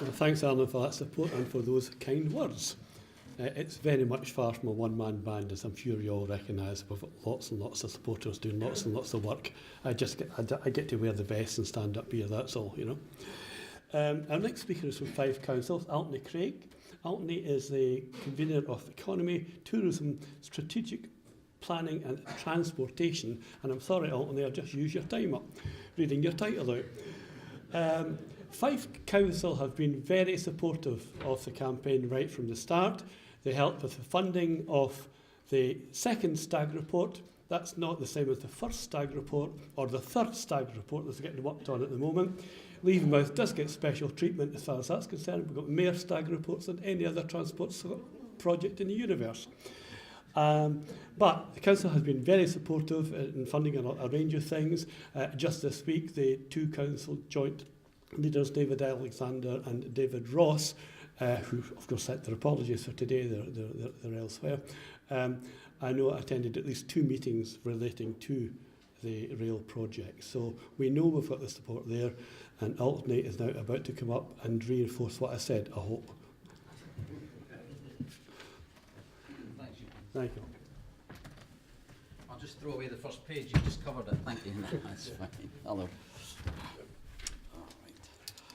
Well, thanks, Alan, for that support and for those kind words. It's very much far from a one-man band, as I'm sure you all recognise. We've got lots and lots of supporters doing lots and lots of work. I get to wear the vest and stand up here, that's all, you know. Our next speaker is from Fife Council, Altany Craik. Altany is the convener of Economy, Tourism, Strategic Planning and Transportation. And I'm sorry, Altany, I'll just use your time up reading your title out. Fife Council have been very supportive of the campaign right from the start. They helped with the funding of the second stag report. That's not the same as the first stag report or the third stag report that's getting worked on at the moment. Levenmouth does get special treatment as far as that's concerned. We've got more stag reports than any other transport project in the universe. But the council has been very supportive in funding a range of things. Just this week, the two council joint leaders, David Alexander and David Ross, who of course sent their apologies for today, they're elsewhere, I know attended at least 2 meetings relating to the rail project. So we know we've got the support there, and Altany is now about to come up and reinforce what I said, I hope. Thank you. I'll just throw away the first page, you just covered it, thank you. That's fine. Hello.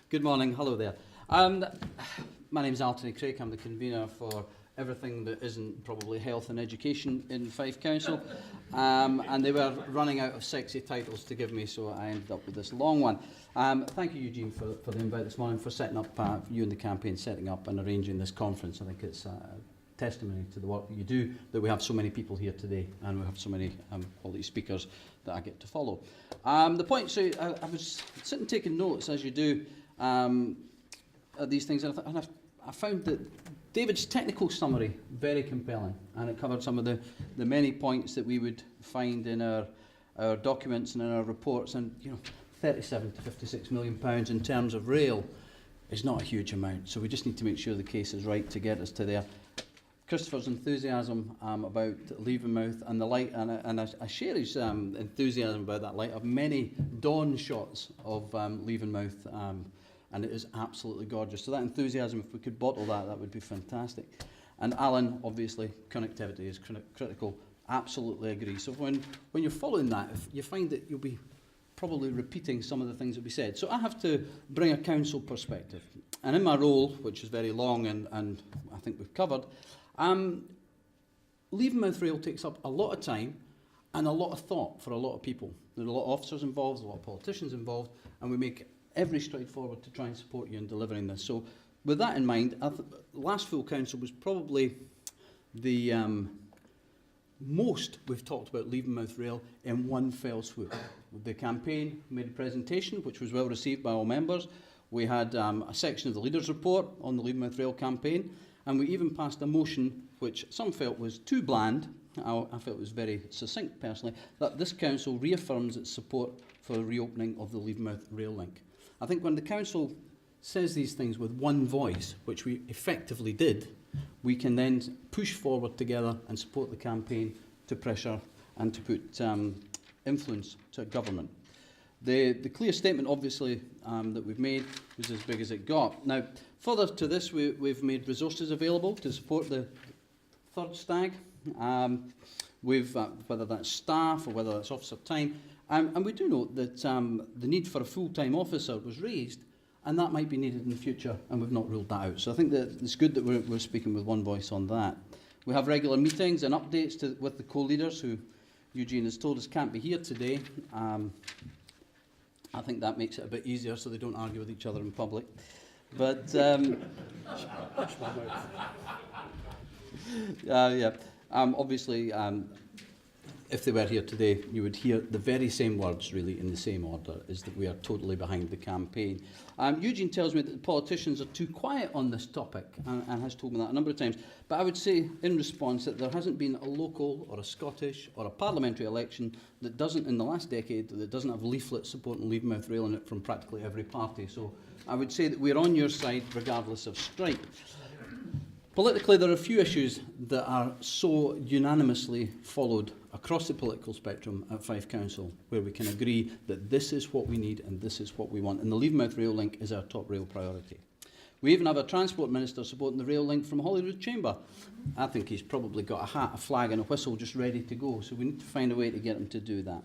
Good morning, hello there. My name is Altany Craik, I'm the convener for everything that isn't probably health and education in Fife Council. And they were running out of sexy titles to give me, so I ended up with this long one. Thank you, Eugene, for the invite this morning, for setting up, you and the campaign setting up and arranging this conference. I think it's testimony to the work that you do, that we have so many people here today and we have so many quality speakers that I get to follow. The point, so I was sitting taking notes as you do these things, and I found that David's technical summary very compelling, and it covered some of the many points that we would find in our documents and in our reports. And you know, 37 to 56 million pounds in terms of rail is not a huge amount, so we just need to make sure the case is right to get us to there. Christopher's enthusiasm about Levenmouth and the light, and I share his enthusiasm about that light. I have many dawn shots of Levenmouth, and it is absolutely gorgeous. So that enthusiasm, if we could bottle that, that would be fantastic. And Alan, obviously, connectivity is critical. Absolutely agree. So when you're following that, if you find that you'll be probably repeating some of the things that we said. So I have to bring a council perspective. And in my role, which is very long and I think we've covered, Levenmouth Rail takes up a lot of time and a lot of thought for a lot of people. There are a lot of officers involved, a lot of politicians involved, and we make every stride forward to try and support you in delivering this. So with that in mind, last full council was probably the most we've talked about Levenmouth Rail in one fell swoop. The campaign made a presentation which was well received by all members. We had a section of the leaders' report on the Levenmouth Rail campaign, and we even passed a motion which some felt was too bland. I felt it was very succinct personally, that this council reaffirms its support for the reopening of the Levenmouth rail link. I think when the council says these things with one voice, which we effectively did, we can then push forward together and support the campaign to pressure and to put influence to government. The clear statement, obviously, that we've made was as big as it got. Now, further to this, we've made resources available to support the third stag, whether that's staff or whether that's officer time. And we do note that the need for a full-time officer was raised, and that might be needed in the future, and we've not ruled that out. So I think that it's good that we're speaking with one voice on that. We have regular meetings and updates with the co-leaders, who Eugene has told us can't be here today. I think that makes it a bit easier so they don't argue with each other in public. But obviously, if they were here today, you would hear the very same words, really, in the same order, is that we are totally behind the campaign. Eugene tells me that the politicians are too quiet on this topic, and has told me that a number of times. But I would say, in response, that there hasn't been a local or a Scottish or a parliamentary election that doesn't, in the last decade, that doesn't have leaflets supporting Levenmouth Rail in it from practically every party. So I would say that we're on your side, regardless of stripe. Politically, there are a few issues that are so unanimously followed across the political spectrum at Fife Council, where we can agree that this is what we need and this is what we want. And the Levenmouth rail link is our top rail priority. We even have a Transport Minister supporting the rail link from Holyrood Chamber. I think he's probably got a hat, a flag and a whistle just ready to go, so we need to find a way to get him to do that.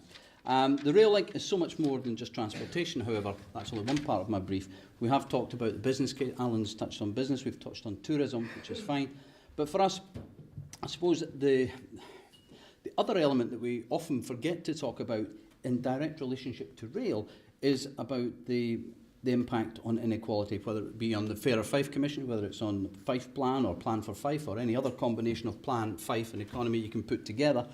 The rail link is so much more than just transportation, however. That's only one part of my brief. We have talked about the business case. Alan's touched on business, we've touched on tourism, which is fine. But for us, I suppose the other element that we often forget to talk about in direct relationship to rail is about the impact on inequality, whether it be on the Fairer Fife Commission, whether it's on Fife Plan or Plan for Fife or any other combination of plan, Fife and economy you can put together.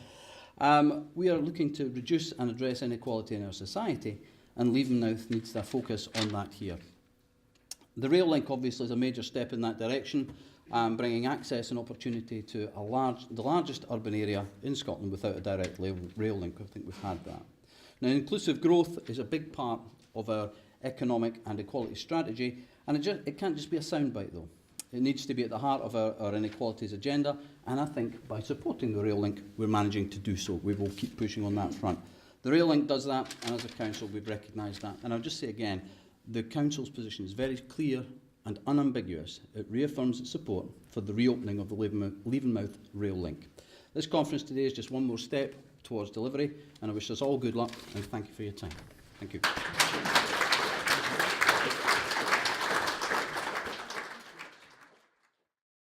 We are looking to reduce and address inequality in our society, and Levenmouth needs to focus on that here. The rail link obviously is a major step in that direction, bringing access and opportunity to the largest urban area in Scotland without a direct rail link. I think we've had that. Now, inclusive growth is a big part of our economic and equality strategy, and it can't just be a soundbite though. It needs to be at the heart of our inequalities agenda, and I think by supporting the rail link we're managing to do so. We will keep pushing on that front. The rail link does that, and as a council we've recognised that. And I'll just say again, the council's position is very clear and unambiguous. It reaffirms its support for the reopening of the Levenmouth rail link. This conference today is just one more step towards delivery, and I wish us all good luck and thank you for your time. Thank you.